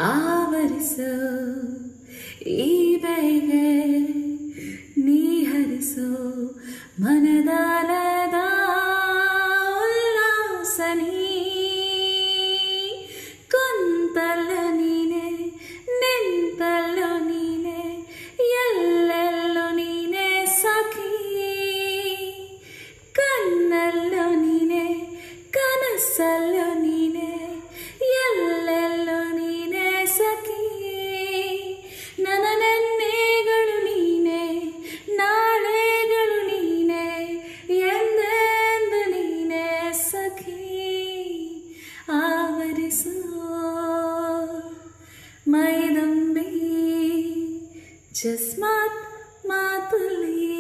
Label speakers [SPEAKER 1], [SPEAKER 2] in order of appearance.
[SPEAKER 1] ಆವರಿಸೋ ಈ ಬೈಗೆ ನೀ ಹರಿಸೋ ಮನದಾಲದ ಉಲ್ಲಾಸ ನೀ ಕುಂತಲ್ಲ ನೀನೆ ನಿಂತಲ್ಲೋ ನೀನೆ ಎಲ್ಲೆಲ್ಲೋ ನೀನೆ ಸಖಿ ಕಣ್ಣಲ್ಲೋ ನೀನೆ ಕನಸಲ್ಲೋ ನೀನೆ ಎಲ್ಲೆಲ್ಲೋ ನೀನೆ ಸಖಿ ನನ್ನ ನೆನ್ನೆಗಳು ನೀನೆ ನಾಳೆಗಳು ನೀನೆ ಎಂದೆಂದು ನೀನೆ ಸಖಿ ಆವರಿಸೋ ಮೈದಂಬಿ ಜಸ್ಮಾತ್ ಮಾತುಲಿ